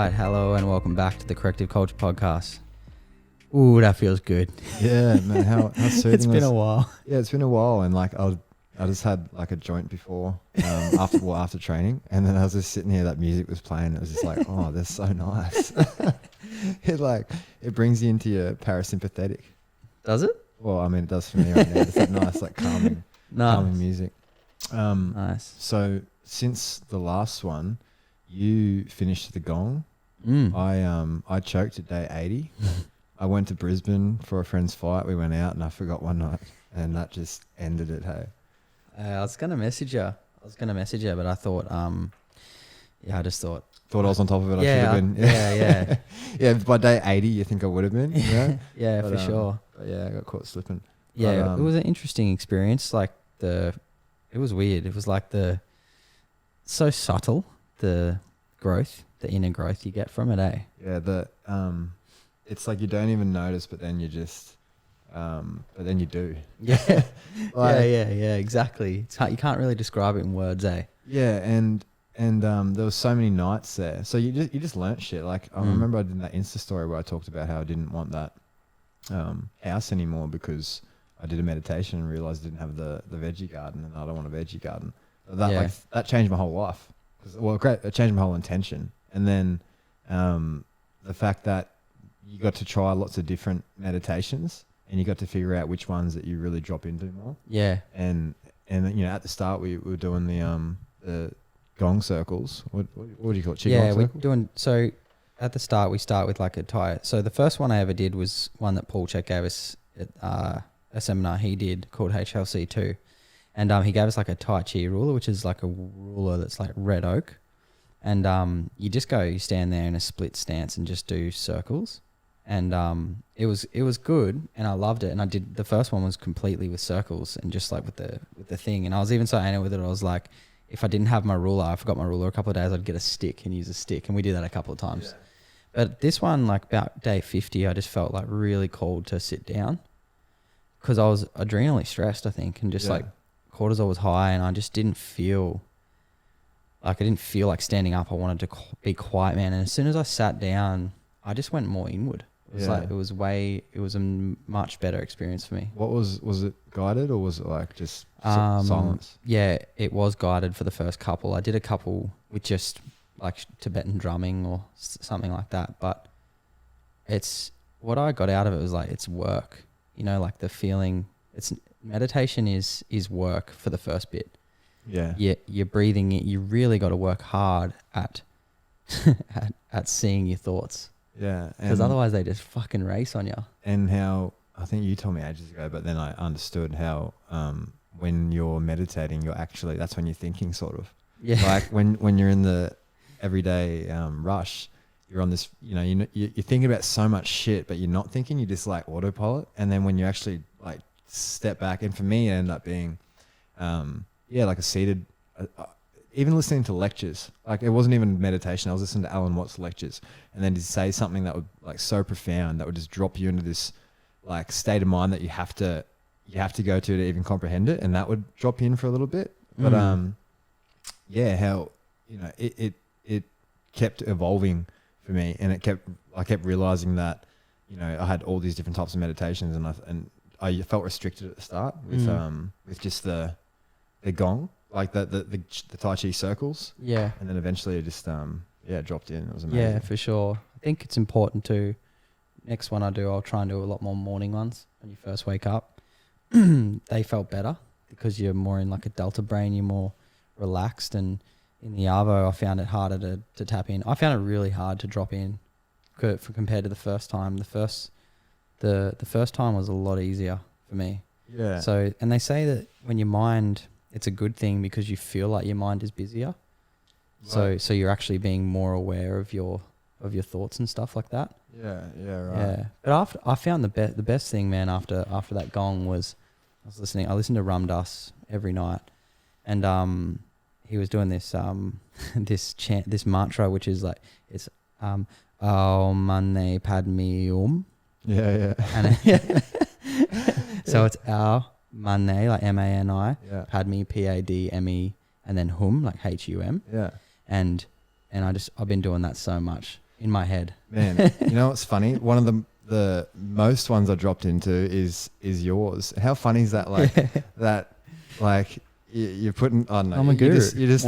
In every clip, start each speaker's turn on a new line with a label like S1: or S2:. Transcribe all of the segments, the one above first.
S1: right, hello and welcome back to the Corrective Culture Podcast. Ooh, that feels good.
S2: Yeah, man, how soothing.
S1: It's been a while.
S2: Yeah, it's been a while, and like I just had like a joint before after training, and then I was just sitting here, that music was playing. It was just like, oh, that's so nice. It brings you into your parasympathetic.
S1: Does it?
S2: Well, I mean, it does for me right now. It's that nice, like calming music.
S1: Nice.
S2: So since the last one, you finished the gong. I choked at day 80. I went to Brisbane for a friend's fight. We went out and I forgot one night, and that just ended it. Hey,
S1: I was gonna message you. But I thought, I just thought
S2: I was on top of it.
S1: Yeah,
S2: I should have been.
S1: Yeah.
S2: Yeah. By day 80, you think I would have been? Yeah,
S1: Yeah, for sure.
S2: But yeah, I got caught slipping.
S1: Yeah,
S2: But,
S1: it was an interesting experience. It was weird. It was like so subtle, the inner growth you get from it, eh?
S2: Yeah, it's like you don't even notice, but then you just, but then you do.
S1: Yeah,
S2: Like,
S1: yeah, exactly. It's hard, you can't really describe it in words, eh?
S2: Yeah, and there was so many nights there. So you just learnt shit. Like I remember I did that Insta story where I talked about how I didn't want that house anymore because I did a meditation and realized I didn't have the veggie garden, and I don't want a veggie garden. That changed my whole life. It changed my whole intention. And then the fact that you got to try lots of different meditations, and you got to figure out which ones that you really drop into more.
S1: Yeah.
S2: And at the start we were doing the gong circles. What do you call it?
S1: Yeah, we're doing, so at the start we start with like a Tai. So the first one I ever did was one that Paul Check gave us at a seminar he did called HLC2. And he gave us like a Tai Chi ruler, which is like a ruler that's like red oak. And you stand there in a split stance and just do circles. And it was good, and I loved it. And I did, the first one was completely with circles and just like with the thing. And I was even so anal with it, I was like, if I didn't have my ruler, I forgot my ruler a couple of days, I'd get a stick and use a stick. And we did that a couple of times. Yeah. But this one, like about day 50, I just felt like really called to sit down because I was adrenally stressed, I think, and just like cortisol was high, and I just didn't feel like standing up. I wanted to be quiet, man. And as soon as I sat down, I just went more inward. It was a much better experience for me.
S2: What was it guided, or was it like just silence?
S1: Yeah, it was guided for the first couple. I did a couple with just like Tibetan drumming or something like that. But it's, what I got out of it was like, it's work, like the feeling. It's meditation is work for the first bit. Yeah. You're breathing it. You really got to work hard at at seeing your thoughts.
S2: Yeah.
S1: Because otherwise they just fucking race on you.
S2: And how, I think you told me ages ago, but then I understood how when you're meditating, that's when you're thinking, sort of. Yeah. Like when you're in the everyday rush, you're on this, you're thinking about so much shit, but you're not thinking, you're just like autopilot. And then when you actually like step back, and for me it ended up being like a seated, even listening to lectures. Like it wasn't even meditation. I was listening to Alan Watts lectures, and then he'd say something that would like so profound that would just drop you into this like state of mind that you have to go to even comprehend it, and that would drop you in for a little bit. But how it kept evolving for me, and I kept realizing that I had all these different types of meditations, and I felt restricted at the start with just the gong, like the Tai Chi circles. Yeah. And then eventually it just dropped in. It was amazing.
S1: Yeah, for sure. I think it's important to, next one I'll try and do a lot more morning ones when you first wake up. They felt better because you're more in like a delta brain, you're more relaxed, and in the Arvo I found it harder to tap in. I found it really hard to drop in compared to the first time. The first time was a lot easier for me. Yeah. So, and they say that when your mind, it's a good thing because you feel like your mind is busier. Right. So you're actually being more aware of your thoughts and stuff like that.
S2: Yeah, right.
S1: Yeah. But I found the best thing, man, after that gong was I listened to Ram Dass every night, and he was doing this this chant, this mantra, which is like, it's Om Mani Padme Hum.
S2: Yeah.
S1: And so it's Ao Mani, like Mani, Padme Padme, and then Hum, like Hum.
S2: Yeah.
S1: And I've been doing that so much. in my head.
S2: Man, you know what's funny? One of the most ones I dropped into is yours. How funny is that? Like that, like you're putting. Oh no,
S1: I'm a guru.
S2: You're just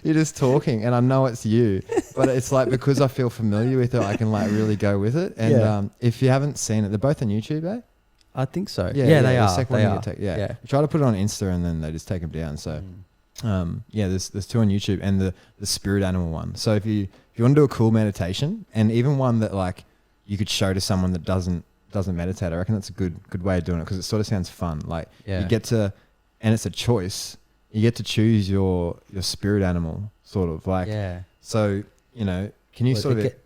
S2: you're just talking, and I know it's you, but it's like because I feel familiar with it, I can like really go with it. And if you haven't seen it, they're both on YouTube, eh?
S1: I think so.
S2: Yeah,
S1: they
S2: the
S1: are.
S2: second
S1: They
S2: one you
S1: are.
S2: get yeah. Try to put it on Insta, and then they just take them down. So. There's two on YouTube, and the spirit animal one. So if you want to do a cool meditation, and even one that like you could show to someone that doesn't meditate, I reckon that's a good way of doing it, because it sort of sounds fun. Like you get to, and it's a choice. You get to choose your spirit animal, sort of like. Yeah. So can you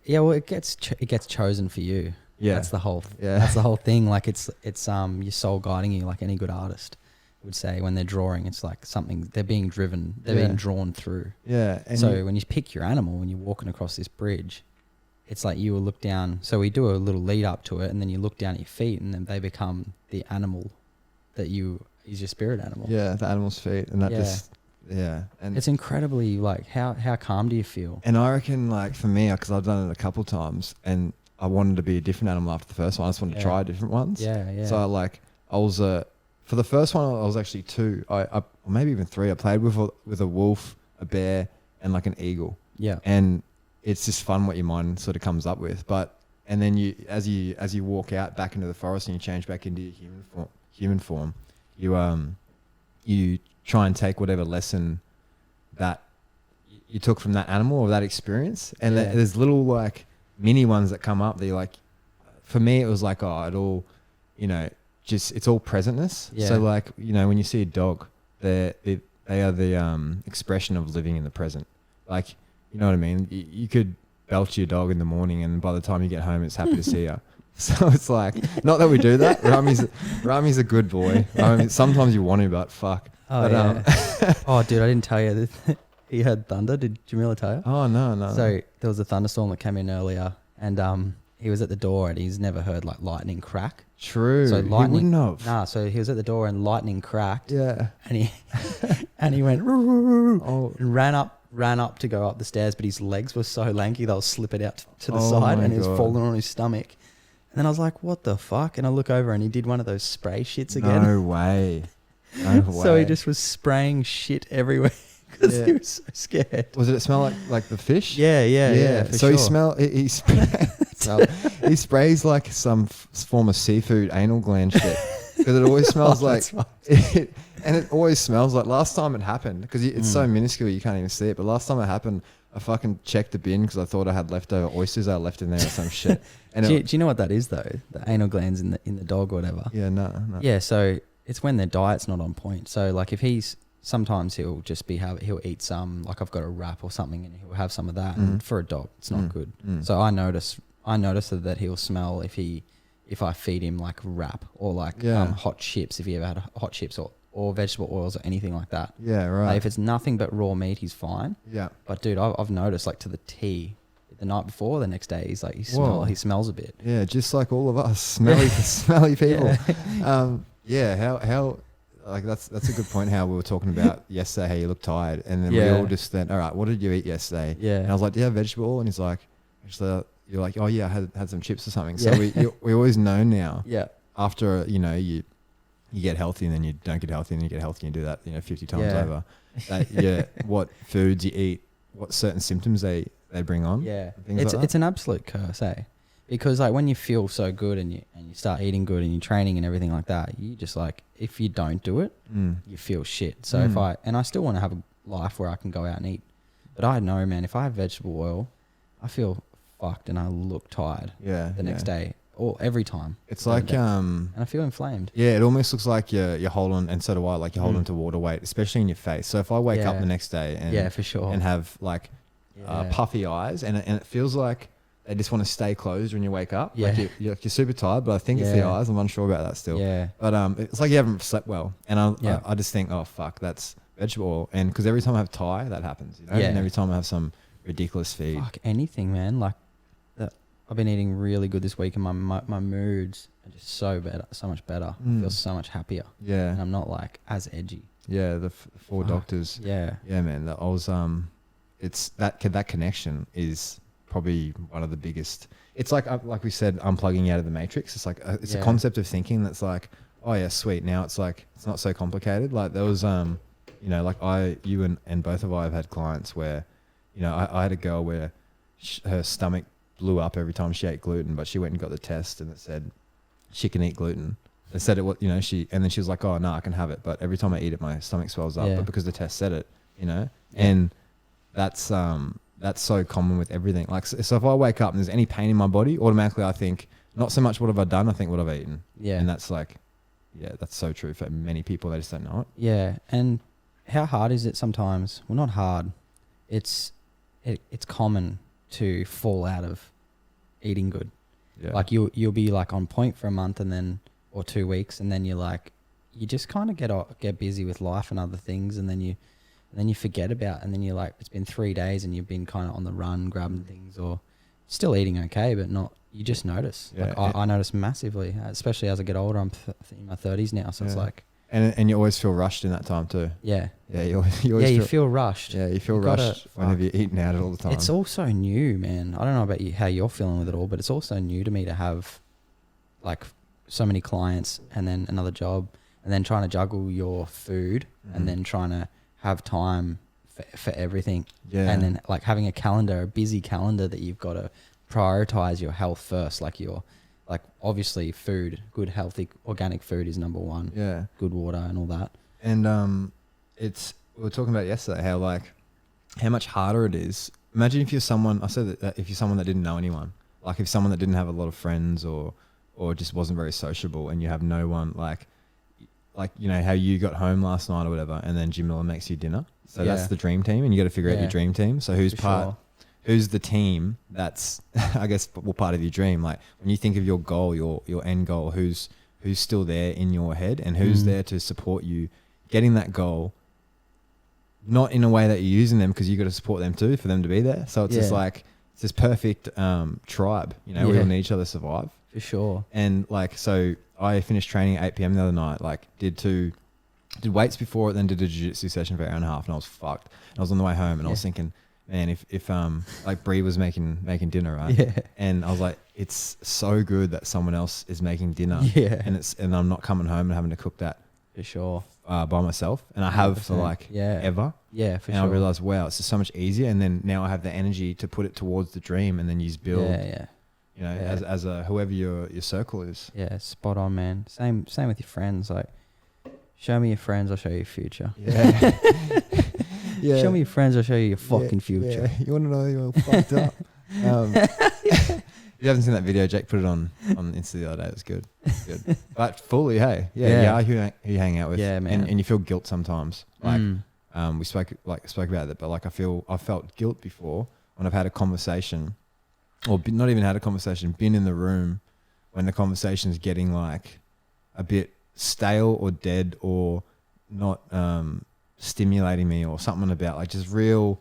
S1: it gets chosen for you. Yeah. That's the whole thing. Like it's your soul guiding you, like any good artist would say when they're drawing. It's like something they're being driven, they're being drawn through. Yeah. And so when you pick your animal, when you're walking across this bridge, it's like you will look down. So we do a little lead up to it, and then you look down at your feet, and then they become the animal that is your spirit animal.
S2: Yeah, the animal's feet, and that and
S1: it's incredibly like how calm do you feel?
S2: And I reckon like for me, because I've done it a couple times, and I wanted to be a different animal after the first one. I just wanted to try different ones. Yeah. So I was for the first one, I was actually 2, or maybe even 3. I played with a wolf, a bear, and like an eagle. Yeah. And it's just fun what your mind sort of comes up with. And then as you walk out back into the forest and you change back into your human form, you try and take whatever lesson that you took from that animal or that experience. And there's little like mini ones that come up that you're like, for me, it was like, it all, it's all presentness. Yeah. So like, when you see a dog, they are the expression of living in the present. Like, you know what I mean? You could belch your dog in the morning, and by the time you get home, it's happy to see you. So it's like, not that we do that. Rami's a good boy. Sometimes you want him, but fuck.
S1: Oh, yeah. Oh, dude, I didn't tell you that he heard thunder. Did Jamila tell you?
S2: Oh, no.
S1: So there was a thunderstorm that came in earlier, and he was at the door, and he's never heard like lightning crack.
S2: True. So lightning. He wouldn't have.
S1: Nah. So he was at the door, and lightning cracked. Yeah. And he went and ran up to go up the stairs, but his legs were so lanky they were slipping out to the side, and he was falling on his stomach. And then I was like, "What the fuck?" And I look over, and he did one of those spray shits again.
S2: No way. No way.
S1: So he just was spraying shit everywhere. Because he was so scared.
S2: Was it smell like the fish?
S1: Yeah.
S2: So sure. He sprays like some form of seafood anal gland shit, because it always smells and it always smells like. Last time it happened, because it's so minuscule you can't even see it. But last time it happened, I fucking checked the bin because I thought I had leftover oysters I left in there or some shit. And
S1: do you know what that is though? The anal glands in the dog or whatever.
S2: Yeah, no.
S1: Yeah, so it's when their diet's not on point. So like if sometimes he'll just he'll eat some, like I've got a wrap or something, and he'll have some of that. And for a dog, it's not good. So I notice that he'll smell if I feed him like wrap or like hot chips, if he ever had hot chips or vegetable oils or anything like that.
S2: Yeah, right.
S1: Like if it's nothing but raw meat, he's fine. Yeah. But dude, I've noticed like to the T, the night before, the next day, he's like, he smells a bit.
S2: Yeah, just like all of us, smelly people. How like that's a good point. How we were talking about yesterday, how you look tired, and then we all just then, all right, what did you eat yesterday? Yeah. And I was like, do you have vegetable oil? And he's like, actually, you're like, oh yeah, I had some chips or something. So we always know now. Yeah. After you get healthy, and then you don't get healthy, and then you get healthy, and you do that 50 times over. What foods you eat, what certain symptoms they bring on.
S1: Yeah. It's an absolute curse, eh? Because like when you feel so good and you start eating good and you're training and everything like that, you just like, if you don't do it, you feel shit. So I still want to have a life where I can go out and eat, but I know, man, if I have vegetable oil, I feel fucked and I look tired. The next day or every time.
S2: It's like
S1: and I feel inflamed.
S2: Yeah, it almost looks like you're holding, and so do I, like you're holding to water weight, especially in your face. So if I wake up the next day and
S1: for sure,
S2: and have like puffy eyes, and it feels like they just want to stay closed when you wake up. Yeah. Like you're super tired, but I think it's the eyes. I'm unsure about that still. Yeah. But it's like you haven't slept well. And I just think, oh, fuck, that's vegetable oil. And because every time I have Thai, that happens. Yeah. And every time I have some ridiculous feed.
S1: Fuck, anything, man. Like, I've been eating really good this week, and my moods are just so much better. I feel so much happier. Yeah. And I'm not like as edgy.
S2: Yeah, the 4 doctors. Yeah. Yeah, man. I was, it's that connection is probably one of the biggest. It's like we said, unplugging out of the matrix. It's like it's a concept of thinking that's like, oh yeah, sweet. Now it's like it's not so complicated. Like there was you know, like you and both of I have had clients where, you know, I had a girl where her stomach blew up every time she ate gluten, but she went and got the test and it said she can eat gluten. It said it was, you know, and then she was like, oh no, I can have it, but every time I eat it, my stomach swells up. But because the test said it, you know, and that's so common with everything. Like, so if I wake up and there's any pain in my body, automatically I think not so much what have I done, I think what I've eaten. Yeah. And that's like, yeah, that's so true for many people. They just don't know it.
S1: Yeah. And how hard is it sometimes? Well, not hard. It's common to fall out of eating good. Yeah. Like you'll be like on point for a month and then, or 2 weeks. And then you're like, you just kind of get busy with life and other things. And then you forget about, and then you're like, it's been 3 days and you've been kind of on the run grabbing things, or still eating okay, but not, you just notice. Yeah, like I notice massively, especially as I get older. I'm in my 30s now. So it's like,
S2: and you always feel rushed in that time too.
S1: Yeah.
S2: Yeah. You always
S1: feel rushed.
S2: Yeah. You feel rushed whenever you're eating out all the time.
S1: It's also new, man. I don't know about you, how you're feeling with it all, but it's also new to me to have like so many clients and then another job and then trying to juggle your food and then trying to have time for everything. Yeah. And then like having a busy calendar that you've got to prioritize your health first. Like obviously food, good, healthy, organic food is number one. Yeah. Good water and all that.
S2: And we were talking about yesterday how much harder it is. Imagine if you're someone, I said that if you're someone that didn't know anyone, like if someone that didn't have a lot of friends or just wasn't very sociable, and you have no one like, you know, how you got home last night or whatever, and then Jamila makes you dinner. So that's the dream team, and you got to figure out your dream team. So who's the team that's, I guess, part of your dream? Like when you think of your goal, your end goal, who's still there in your head, and who's there to support you getting that goal, not in a way that you're using them, because you got to support them too for them to be there. So it's just like, it's this perfect tribe, you know, we all need each other to survive.
S1: For sure.
S2: And like, so I finished training at 8 p.m. the other night, like did weights before it, then did a jiu-jitsu session for an hour and a half, and I was fucked. And I was on the way home and I was thinking, man, if like Bree was making dinner, right? Yeah. And I was like, it's so good that someone else is making dinner. Yeah. And I'm not coming home and having to cook that.
S1: For sure.
S2: By myself. And I have 100%. For like ever.
S1: Yeah, for sure.
S2: And I realized, wow, it's just so much easier. And then now I have the energy to put it towards the dream, and then you just build. Yeah. You know, as a whoever your circle is.
S1: Yeah, spot on, man. Same with your friends. Like, show me your friends, I'll show you your future. Yeah. Yeah. Show me your friends, I'll show you your fucking future.
S2: Yeah. You want to know you're fucked up. If you haven't seen that video, Jake put it on Insta the other day. It was good. Good. But fully, hey, yeah, who you hang out with. Yeah, man. And you feel guilt sometimes. Like, we spoke about that, but like I've felt guilt before when I've had a conversation, or not even had a conversation, been in the room when the conversation's getting like a bit stale or dead or not stimulating me, or something about like just real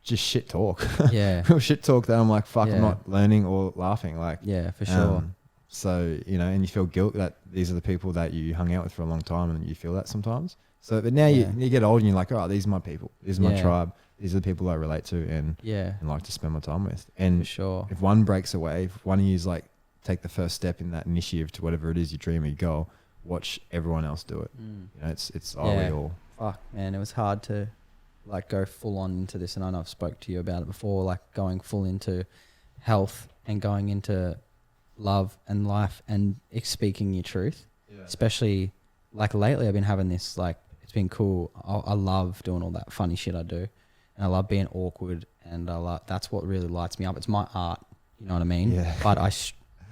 S2: just shit talk. Yeah. Real shit talk that I'm like, fuck, I'm not learning or laughing. Like,
S1: yeah, for sure.
S2: So, you know, and you feel guilt that these are the people that you hung out with for a long time, and you feel that sometimes. So, but now you get old and you're like, oh, these are my people. These are my tribe. These are the people I relate to and like to spend my time with. And
S1: for sure.
S2: If one breaks away, if one of you's like, take the first step in that initiative to whatever it is you dream or your goal, watch everyone else do it. You know, it's all.
S1: Fuck, man, it was hard to like go full on into this, and I know I've spoke to you about it before, like going full into health and going into love and life and speaking your truth. Especially like lately I've been having this, like, it's been cool. I love doing all that funny shit I do, and I love being awkward, and that's what really lights me up. It's my art, you know what I mean? Yeah.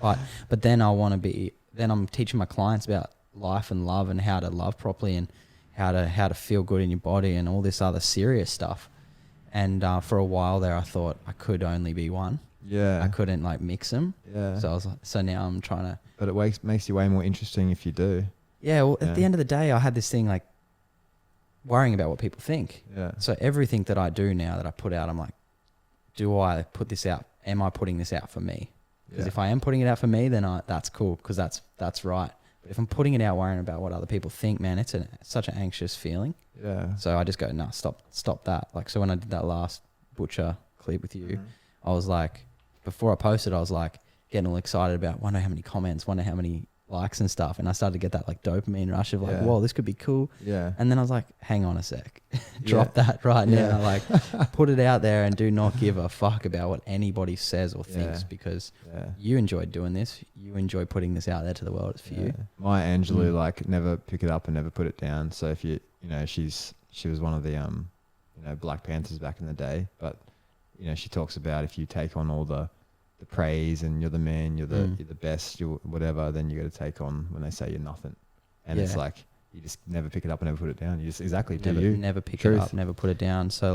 S1: But then I'm teaching my clients about life and love and how to love properly and how to feel good in your body and all this other serious stuff. And for a while there, I thought I could only be one. Yeah. I couldn't like mix them. Yeah. So now I'm trying to.
S2: But it makes you way more interesting if you do.
S1: Yeah. Well, at the end of the day, I had this thing like worrying about what people think. Yeah. So everything that I do now that I put out, I'm like, do I put this out? Am I putting this out for me? Because if I am putting it out for me, then that's cool, because that's right. But if I'm putting it out worrying about what other people think, man, it's such an anxious feeling. Yeah. So I just go, no, stop that. Like, so when I did that last butcher clip with you, I was like, before I posted, I was like getting all excited about, wonder how many comments, wonder how many likes and stuff. And I started to get that like dopamine rush of like, whoa, this could be cool.
S2: Yeah.
S1: And then I was like, hang on a sec, drop that right now. Like put it out there and do not give a fuck about what anybody says or thinks, because you enjoy doing this. You enjoy putting this out there to the world. It's for you.
S2: My Angelou, like never pick it up and never put it down. So if you know, she was one of the, Black Panthers back in the day, but she talks about if you take on all the praise and you're the man, you're the best, you're whatever, then you got to take on when they say you're nothing. And it's like, you just never pick it up and never put it down. You just never pick it up,
S1: never put it down. So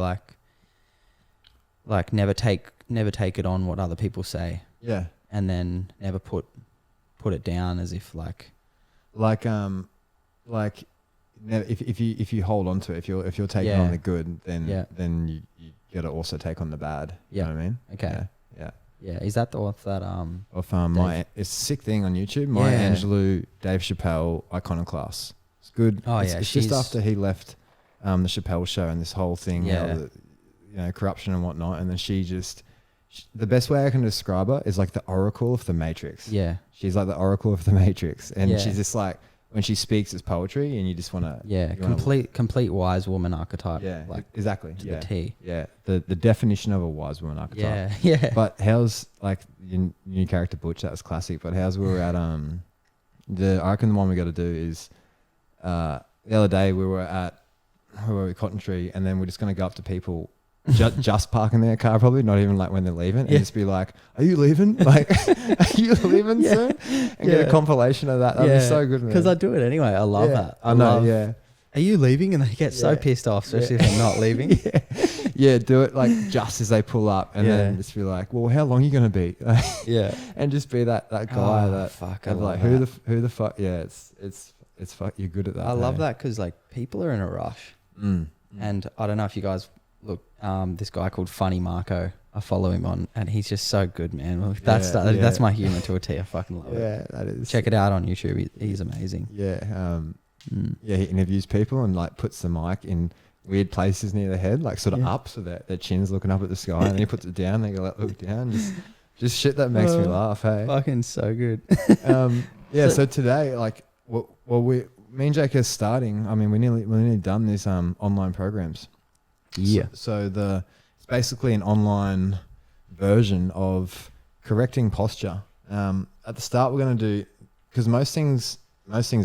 S1: like never take it on what other people say.
S2: Yeah.
S1: And then never put it down as if
S2: if you hold on to it, if you're taking on the good, then you got to also take on the bad. You know what I mean?
S1: Okay.
S2: Yeah.
S1: Yeah. Is that the author that
S2: my it's a sick thing on YouTube. Maya Angelou, Dave Chappelle, Iconoclast. It's good.
S1: Oh
S2: it's just after he left the Chappelle show and this whole thing, corruption and whatnot, and then the best way I can describe her is like the Oracle of the Matrix.
S1: Yeah.
S2: She's like the Oracle of the Matrix, and she's just like, when she speaks, it's poetry, and you just want to
S1: complete wise woman archetype.
S2: Yeah,
S1: like
S2: exactly.
S1: To the T.
S2: Yeah, the definition of a wise woman archetype.
S1: Yeah.
S2: But how's like your new character Butch? That was classic. But how's we were at I reckon the one we got to do is the other day we were Cotton Tree, and then we're just gonna go up to people. Just parking their car, probably not even like when they're leaving, and just be like, "Are you leaving? Like, are you leaving soon?" And get a compilation of that. That'd be so good, man.
S1: Because I do it anyway. I love that.
S2: I know.
S1: Are you leaving? And they get so pissed off, especially if they're not leaving.
S2: Do it like just as they pull up, and then just be like, "Well, how long are you gonna be?" And just be that guy who the fuck. Yeah, it's fuck. You're good at that.
S1: I love that because like people are in a rush, and I don't know if you guys. Look, this guy called Funny Marco, I follow him on, and he's just so good, man. That's my humour to a T. I fucking love it.
S2: Yeah, that is.
S1: Check it out on YouTube. He's amazing.
S2: Yeah, he interviews people and like puts the mic in weird places near their head, like sort of up, so that their chin's looking up at the sky, and then he puts it down. They go like, look down, just shit that makes me laugh. Hey,
S1: fucking so good.
S2: So today, like, me and Jake are starting. I mean, we're nearly done this online programs.
S1: Yeah.
S2: So it's basically an online version of correcting posture. At the start, we're going to do, because most things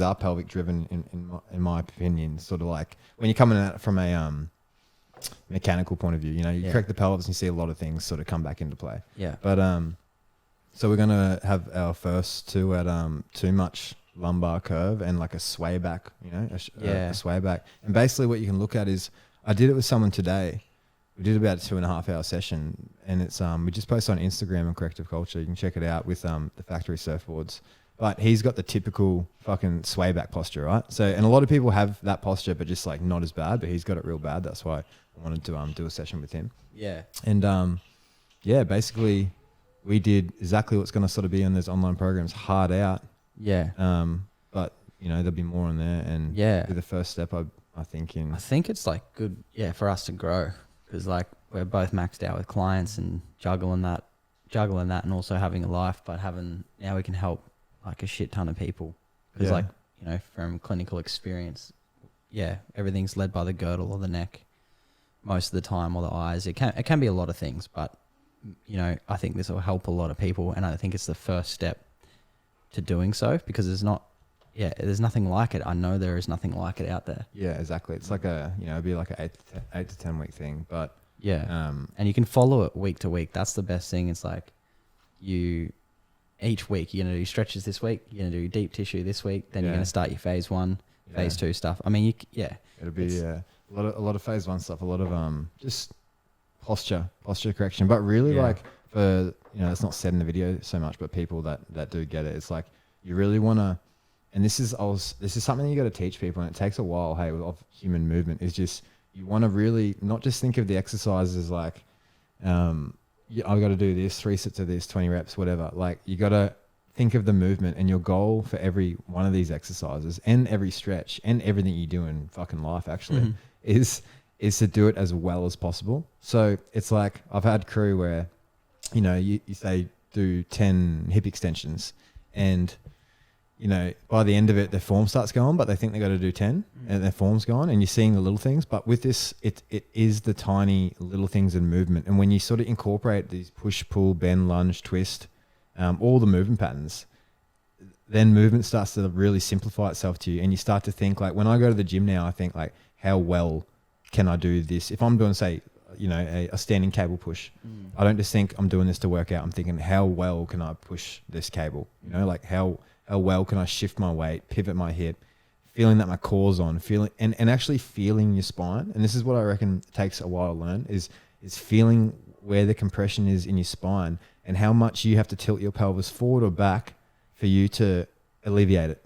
S2: are pelvic driven in my opinion. Sort of like when you're coming at it from a mechanical point of view, you correct the pelvis and you see a lot of things sort of come back into play.
S1: Yeah.
S2: But so we're going to have our first two at too much lumbar curve and like a sway back, a sway back. And basically what you can look at is, I did it with someone today. We did about a 2.5 hour session, and it's we just posted on Instagram and Corrective Culture. You can check it out with the factory surfboards. But he's got the typical fucking sway back posture, right? So, and a lot of people have that posture, but just like not as bad. But he's got it real bad. That's why I wanted to do a session with him.
S1: Yeah.
S2: And basically we did exactly what's going to sort of be on those online programs, hard out.
S1: Yeah.
S2: But there'll be more on there, and be the first step. I think
S1: it's like good, for us to grow, because like we're both maxed out with clients and juggling that and also having a life, but now we can help like a shit ton of people, because from clinical experience, everything's led by the girdle or the neck most of the time, or the eyes. It can be a lot of things, but I think this will help a lot of people, and I think it's the first step to doing so, because there's nothing like it. I know there is nothing like it out there.
S2: Yeah, exactly. It's like it'd be like an 8 to 10 week thing, but
S1: and you can follow it week to week. That's the best thing. It's like each week you're gonna do stretches this week, you're gonna do deep tissue this week, then you're gonna start your phase 1, phase 2 stuff. I mean,
S2: it'll be a lot of phase 1 stuff, a lot of just posture correction, but really like for it's not said in the video so much, but people that do get it, it's like you really want to. And this is something you got to teach people, and it takes a while. Hey, of human movement is just, you want to really not just think of the exercises like, I've got to do this, 3 sets of this, 20 reps, whatever. Like you got to think of the movement, and your goal for every one of these exercises and every stretch and everything you do in fucking life actually is is to do it as well as possible. So it's like I've had crew where, you know, you say do 10 hip extensions and, you know, by the end of it, their form starts going, but they think they got to do 10 and their form's gone, and you're seeing the little things. But with this, it is the tiny little things in movement. And when you sort of incorporate these push, pull, bend, lunge, twist, all the movement patterns, then movement starts to really simplify itself to you. And you start to think like, when I go to the gym now, I think like, how well can I do this? If I'm doing, say, you know, a standing cable push, I don't just think I'm doing this to work out. I'm thinking, how well can I push this cable? You know, like how well can I shift my weight, pivot my hip, feeling that my core's on, feeling and actually feeling your spine. And this is what I reckon takes a while to learn is feeling where the compression is in your spine and how much you have to tilt your pelvis forward or back for you to alleviate it.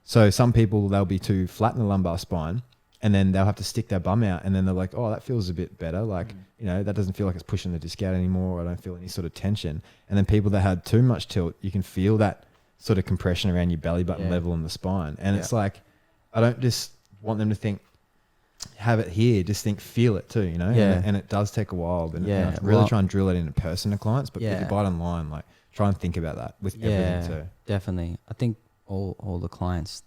S2: So some people, they'll be too flat in the lumbar spine, and then they'll have to stick their bum out, and then they're like, oh, that feels a bit better. Like, you know, that doesn't feel like it's pushing the disc out anymore. I don't feel any sort of tension. And then people that had too much tilt, you can feel that sort of compression around your belly button level in the spine. And it's like, I don't just want them to think, have it here, just think, feel it too, you know? And it does take a while. But and I really try and drill it in person to clients, but with the bottom line, like, try and think about that with everything too.
S1: Definitely. I think all the clients,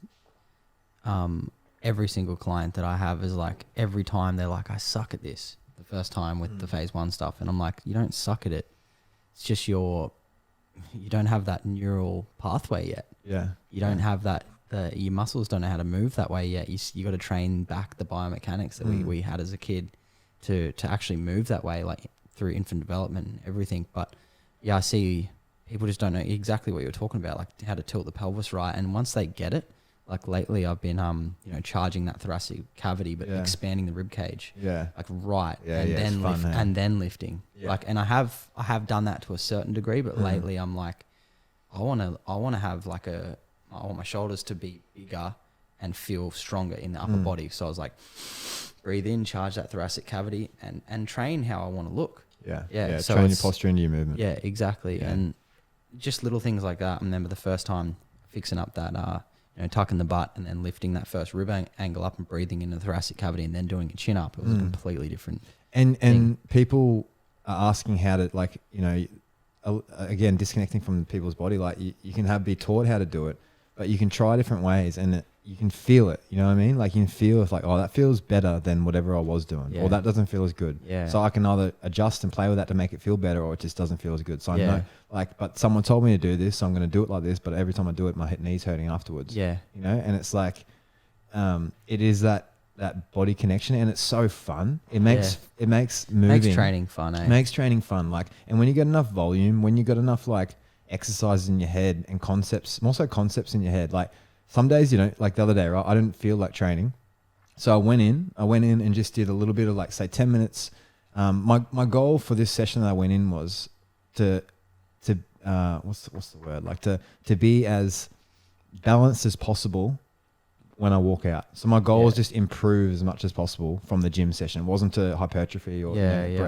S1: every single client that I have is like, every time they're like, I suck at this the first time with the phase 1 stuff. And I'm like, you don't suck at it. It's just you don't have that neural pathway yet.
S2: Yeah.
S1: You don't have that, your muscles don't know how to move that way yet. You got to train back the biomechanics that we had as a kid to actually move that way, like through infant development and everything. But yeah, I see people just don't know exactly what you're talking about, like how to tilt the pelvis right. And once they get it, like lately I've been, you know, charging that thoracic cavity, but expanding the rib cage, like and then lifting, like, and I have done that to a certain degree, but lately I'm like, I want to have like I want my shoulders to be bigger and feel stronger in the upper body. So I was like, breathe in, charge that thoracic cavity, and train how I want to look.
S2: So train your posture into your movement.
S1: Yeah, exactly. And just little things like that. I remember the first time fixing up that, you know, tucking the butt and then lifting that first rib angle up and breathing into the thoracic cavity and then doing a chin up. It was a completely different thing.
S2: And people are asking how to, like, you know, again, disconnecting from people's body, like you can be taught how to do it, but you can try different ways and you can feel it, you know what I mean? Like you can feel it's like, oh, that feels better than whatever I was doing, or that doesn't feel as good. So I can either adjust and play with that to make it feel better, or it just doesn't feel as good. So I know, like, but someone told me to do this, so I'm going to do it like this, but every time I do it, my knee's hurting afterwards. You know, and it's like, it is that body connection, and it's so fun. It makes moving,
S1: makes training fun.
S2: It makes training fun. Like, and when you get enough volume, when you got enough like exercises in your head and concepts, more so concepts in your head, like some days, you know, like the other day, right, I didn't feel like training, so I went in and just did a little bit of, like, say 10 minutes. My goal for this session that I went in was to what's the word, like to be as balanced as possible when I walk out. So my goal was just improve as much as possible from the gym session. It wasn't to hypertrophy or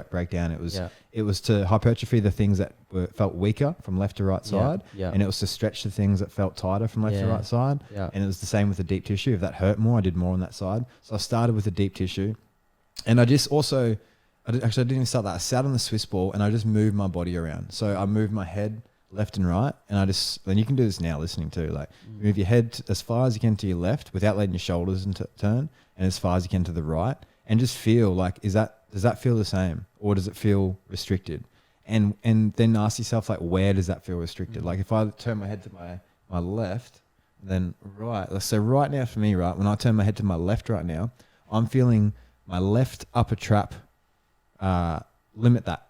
S2: break down. It was to hypertrophy the things that felt weaker from left to right side, and it was to stretch the things that felt tighter from left to right side. And it was the same with the deep tissue. If that hurt more, I did more on that side. So I started with the deep tissue, and I just also, I didn't even start that. I sat on the Swiss ball and I just moved my body around. So I moved my head left and right, and then you can do this now listening too, like move your head as far as you can to your left without letting your shoulders turn, and as far as you can to the right, and just feel like, does that feel the same, or does it feel restricted? And then ask yourself, like, where does that feel restricted? Like if I turn my head to my left, then right, so right now for me, right, when I turn my head to my left right now, I'm feeling my left upper trap limit that.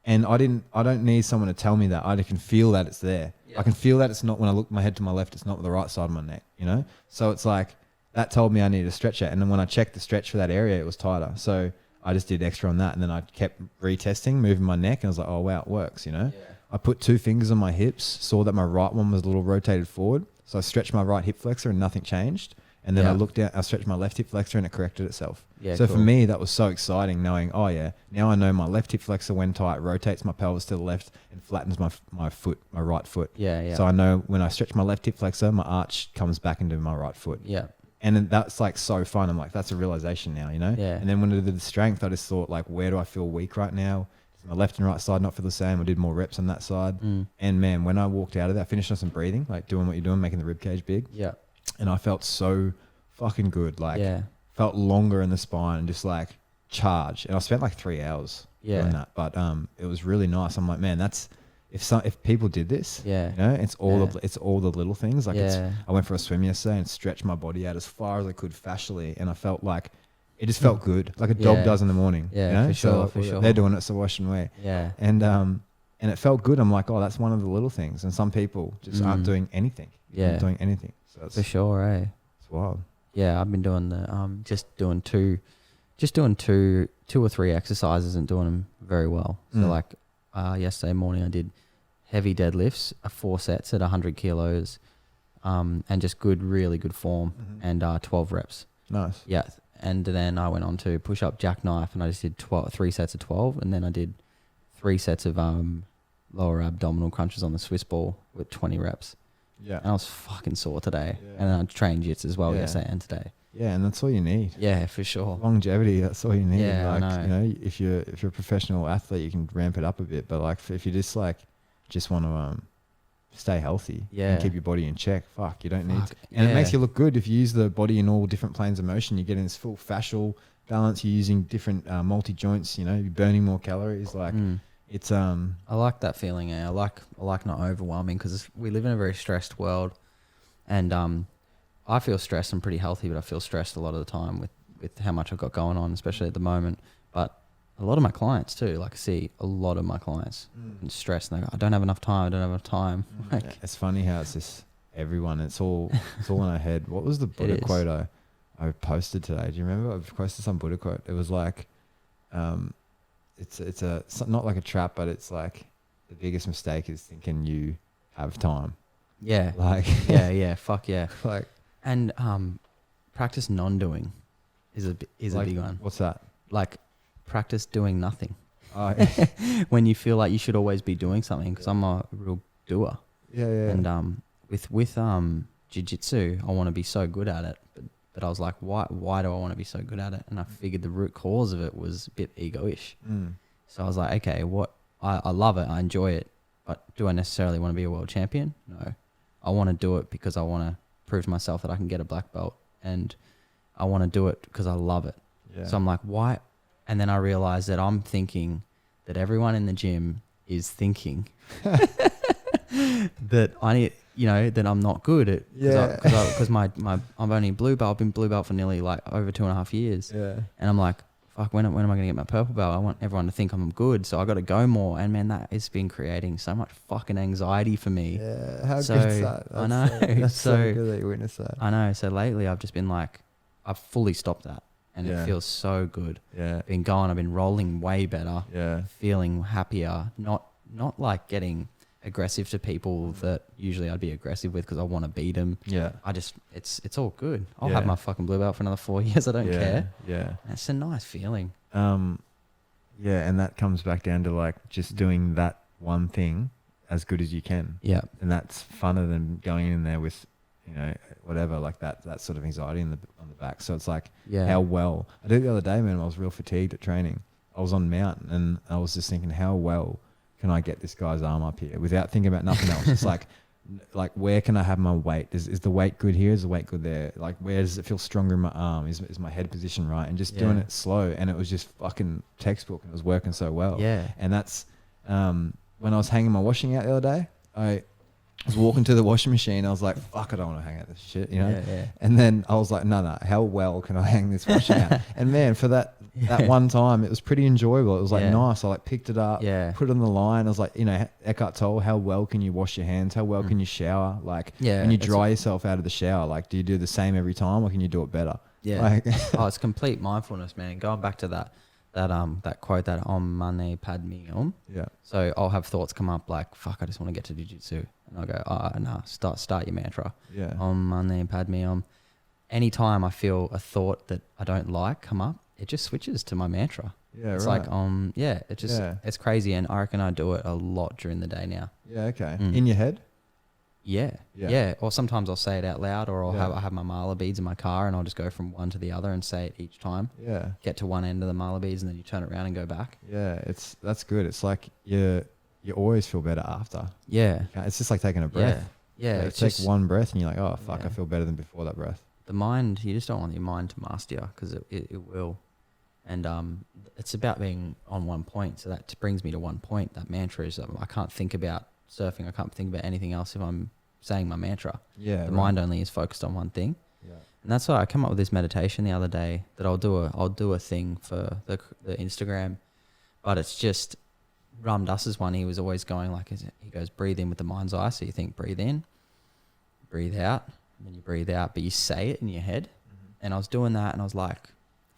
S2: And I don't need someone to tell me that. I can feel that it's there. I can feel that it's not, when I look my head to my left, it's not the right side of my neck, you know? So it's like, that told me I needed to stretch it. And then when I checked the stretch for that area, it was tighter. So I just did extra on that. And then I kept retesting, moving my neck. And I was like, oh, wow, it works, you know? I put 2 fingers on my hips, saw that my right one was a little rotated forward. So I stretched my right hip flexor and nothing changed. And then I looked down, I stretched my left hip flexor and it corrected itself. So for me, that was so exciting, knowing, oh yeah, now I know my left hip flexor when tight rotates my pelvis to the left and flattens my right foot. So I know when I stretch my left hip flexor, my arch comes back into my right foot. And then that's like so fun. I'm like, that's a realization now, you know?
S1: Yeah.
S2: And then when I did the strength, I just thought like, where do I feel weak right now? Does my left and right side not feel the same? I did more reps on that side. And man, when I walked out of that, I finished on some breathing, like doing what you're doing, making the rib cage big.
S1: Yeah.
S2: And I felt so fucking good. Like felt longer in the spine and just like charged. And I spent like 3 hours doing that. But it was really nice. I'm like, man, that's if people did this, you know, it's all the little things. Like I went for a swim yesterday and stretched my body out as far as I could fascially, and I felt like it just felt good, like a dog does in the morning.
S1: Yeah,
S2: you know?
S1: for sure, for sure.
S2: They're doing it, so why shouldn't we?
S1: Yeah.
S2: And it felt good. I'm like, oh, that's one of the little things. And some people just aren't doing anything. Not doing anything. So that's
S1: for sure, eh?
S2: It's wild.
S1: Yeah, I've been doing the just doing two or three exercises and doing them very well. So like yesterday morning I did heavy deadlifts, 4 sets at 100 kilos, and just really good form, and 12 reps.
S2: Nice.
S1: Yeah, and then I went on to push up jackknife, and I just did 3 sets of 12, and then I did 3 sets of lower abdominal crunches on the Swiss ball with 20 reps.
S2: Yeah.
S1: And I was fucking sore today, and then I trained jits as well yesterday and today.
S2: Yeah, and that's all you need.
S1: Yeah, for sure.
S2: Longevity, that's all you need.
S1: Yeah,
S2: like,
S1: I know.
S2: You know, if you're a professional athlete, you can ramp it up a bit. But like, if you just want to stay healthy and keep your body in check, you don't need to. And it makes you look good if you use the body in all different planes of motion. You're getting this full fascial balance. You're using different multi joints. You know, you're burning more calories. Like it's
S1: I like that feeling. I like not overwhelming, because we live in a very stressed world, and I feel stressed. I'm pretty healthy, but I feel stressed a lot of the time with how much I've got going on, especially at the moment. But a lot of my clients too, like I see a lot of my clients stressed, and they go, I don't have enough time. Like,
S2: it's funny how it's just everyone. It's all in our head. What was the Buddha quote I posted today? Do you remember? I posted some Buddha quote. It was like, it's not like a trap, but it's like the biggest mistake is thinking you have time.
S1: Yeah.
S2: Like
S1: fuck yeah.
S2: Like,
S1: and practice non-doing is a big one.
S2: What's that?
S1: Like, practice doing nothing.
S2: Oh,
S1: when you feel like you should always be doing something, because I'm a real doer.
S2: Yeah.
S1: And with jiu-jitsu, I want to be so good at it, but I was like, why do I want to be so good at it? And I figured the root cause of it was a bit ego-ish. So I was like, okay, I love it, I enjoy it, but do I necessarily want to be a world champion? No. I want to do it because I want to prove to myself that I can get a black belt, and I want to do it because I love it. Yeah. So I'm like, why? And then I realized that I'm thinking that everyone in the gym is thinking that I need, that I'm not good at, because I'm only blue belt. I've been blue belt for nearly like over 2.5 years. Yeah. And I'm like, fuck, when am I going to get my purple belt? I want everyone to think I'm good, so I got to go more. And man, that has been creating so much fucking anxiety for me.
S2: Yeah, how good is that?
S1: I know.
S2: That's so good that you witnessed that.
S1: I know. So lately, I've just been like, I've fully stopped that, and it feels so good. Yeah, I've been rolling way better. Yeah, feeling happier. Not like getting aggressive to people that usually I'd be aggressive with because I want to beat them. Yeah, it's all good. I'll have my fucking blue belt for another 4 years. I don't care. Yeah, it's a nice feeling.
S2: Yeah, and that comes back down to like just doing that one thing as good as you can. Yeah, and that's funner than going in there with, whatever, like that sort of anxiety on the back. So it's like how well I did the other day, man. I was real fatigued at training. I was on mount and I was just thinking, how well can I get this guy's arm up here without thinking about nothing else? It's like where can I have my weight? Is the weight good here? Is the weight good there? Like, where does it feel stronger in my arm? Is my head position right? And just doing it slow, and it was just fucking textbook, and it was working so well. Yeah. And that's when I was hanging my washing out the other day, I was walking to the washing machine. I was like, fuck, I don't want to hang out this shit, Yeah. And then I was like, no, how well can I hang this washing out? And man, for that one time, it was pretty enjoyable. It was like nice. I like picked it up, put it on the line. I was like, Eckhart Tolle, how well can you wash your hands? How well can you shower? Like, when you dry yourself out of the shower, like, do you do the same every time, or can you do it better? Yeah. Like,
S1: it's complete mindfulness, man. Going back to that quote, that Om Mani Padme Hum. Yeah. So I'll have thoughts come up like, fuck, I just want to get to jiu-jitsu. And I'll go, nah, start your mantra. Yeah. Om Mani Padme Hum. Anytime I feel a thought that I don't like come up, it just switches to my mantra. Yeah, it's right. Like, it's crazy. And I reckon I do it a lot during the day now.
S2: Yeah, okay. In your head?
S1: Yeah. Or sometimes I'll say it out loud, or I have my mala beads in my car, and I'll just go from one to the other and say it each time.
S2: Yeah.
S1: Get to one end of the mala beads, and then you turn it around and go back.
S2: Yeah, that's good. It's like you always feel better after.
S1: Yeah.
S2: It's just like taking a breath.
S1: Yeah.
S2: Like take one breath and you're like, oh fuck, I feel better than before that breath.
S1: The mind, you just don't want your mind to master you, because it will. And it's about being on one point. So that brings me to one point. That mantra is, I can't think about surfing. I can't think about anything else if I'm saying my mantra.
S2: Yeah.
S1: The mind only is focused on one thing. Yeah. And that's why I came up with this meditation the other day, that I'll do a thing for the Instagram, but it's just Ram Dass's one. He was always going like, he goes, breathe in with the mind's eye. So you think, breathe in, breathe out, and then you breathe out, but you say it in your head. And I was doing that, and I was like,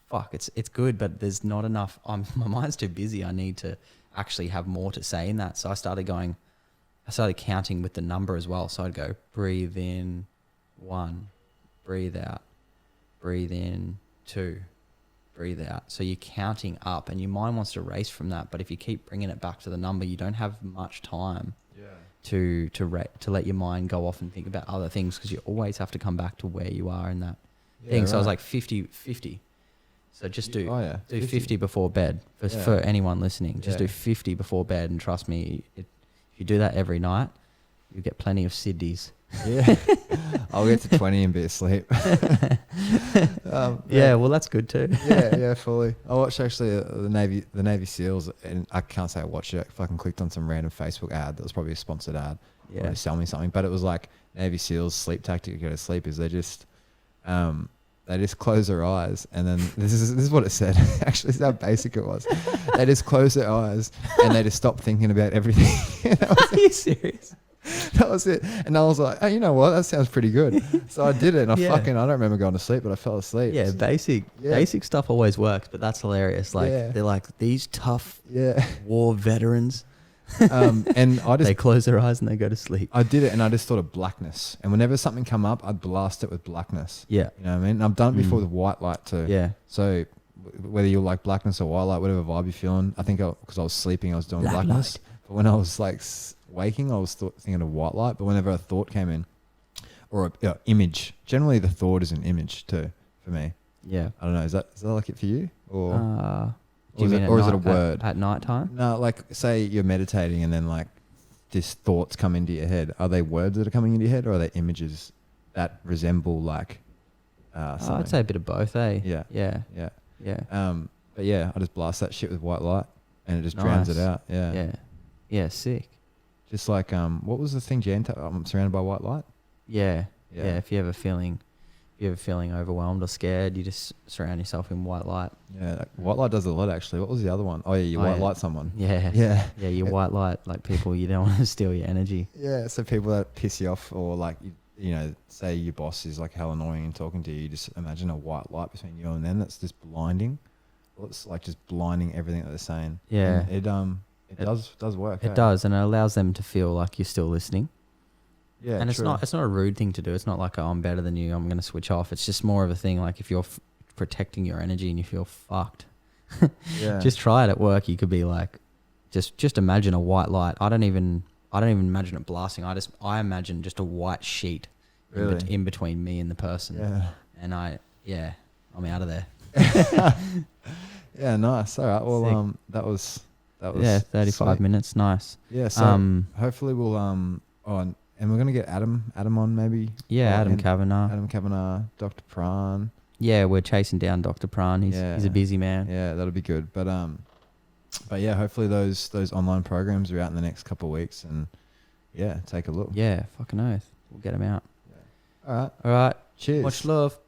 S1: fuck, it's good, but there's not enough. My mind's too busy. I need to actually have more to say in that. So I started counting with the number as well. So I'd go, breathe in 1, breathe out, breathe in 2, breathe out. So you're counting up, and your mind wants to race from that. But if you keep bringing it back to the number, you don't have much time to let your mind go off and think about other things, because you always have to come back to where you are in that thing. Right. So I was like 50. So just do 50 before bed for anyone listening. Just do 50 before bed, and trust me, if you do that every night, you get plenty of Sydneys. Yeah,
S2: I'll get to 20 and be asleep.
S1: Well, that's good too.
S2: yeah, fully. I watched actually the Navy SEALs, and I can't say I watched it. I fucking clicked on some random Facebook ad that was probably a sponsored ad. Yeah, to sell me something, but it was like Navy SEALs sleep tactic to go to sleep is they just close their eyes, and then this is what it said. Actually, this is how basic it was. They just close their eyes and they just stop thinking about everything.
S1: Are you serious?
S2: That was it. And I was like, oh, you know what? That sounds pretty good. So I did it, and I don't remember going to sleep, but I fell asleep.
S1: Yeah, basic stuff always works, but that's hilarious. Like they're like these tough war veterans.
S2: And
S1: they close their eyes and they go to sleep.
S2: I did it, and I just thought of blackness. And whenever something come up, I'd blast it with blackness.
S1: Yeah.
S2: You know what I mean? And I've done it before with white light too.
S1: Yeah.
S2: So whether you like blackness or white light, whatever vibe you're feeling, I think because I was sleeping, I was doing blackness. Light. But when I was like waking, I was thinking of white light. But whenever a thought came in, or a image, generally the thought is an image too for me. Yeah. I don't know. Is that like it for you? Or is it a word?
S1: At night time?
S2: No, like say you're meditating and then like these thoughts come into your head. Are they words that are coming into your head, or are they images that resemble like something?
S1: I'd say a bit of both, eh?
S2: Yeah. But yeah, I just blast that shit with white light, and it just drowns it out.
S1: Yeah, sick.
S2: Just like what was the thing, Jan? I'm surrounded by white light.
S1: Yeah. If you're ever feeling overwhelmed or scared, you just surround yourself in white light.
S2: Yeah, white light does a lot actually. What was the other one? Oh yeah, you white light someone.
S1: Yeah, you white light like people you don't want to steal your energy.
S2: Yeah, so people that piss you off, or like you know, say your boss is like hell annoying and talking to you, you just imagine a white light between you and them that's just blinding. Well, it's like just blinding everything that they're saying. Yeah, and it does work.
S1: It does, and it allows them to feel like you're still listening.
S2: Yeah,
S1: and it's not a rude thing to do. It's not like, oh, I'm better than you, I'm going to switch off. It's just more of a thing like if you're protecting your energy and you feel fucked, just try it at work. You could be like, just imagine a white light. I don't even imagine it blasting. I imagine just a white sheet in between me and the person. Yeah. And I'm out of there.
S2: Yeah, nice. All right. Well, that was
S1: 35
S2: sweet.
S1: Minutes. Nice.
S2: Yeah. So hopefully we'll and we're going to get Adam on maybe.
S1: Yeah, Adam Kavanagh.
S2: Adam Kavanagh, Dr. Pran.
S1: Yeah, we're chasing down Dr. Pran. He's a busy man.
S2: Yeah, that'll be good. But yeah, hopefully those online programs are out in the next couple of weeks, and take a look.
S1: Yeah, fucking oath. We'll get them out.
S2: Yeah. All right.
S1: All right.
S2: Cheers.
S1: Much love.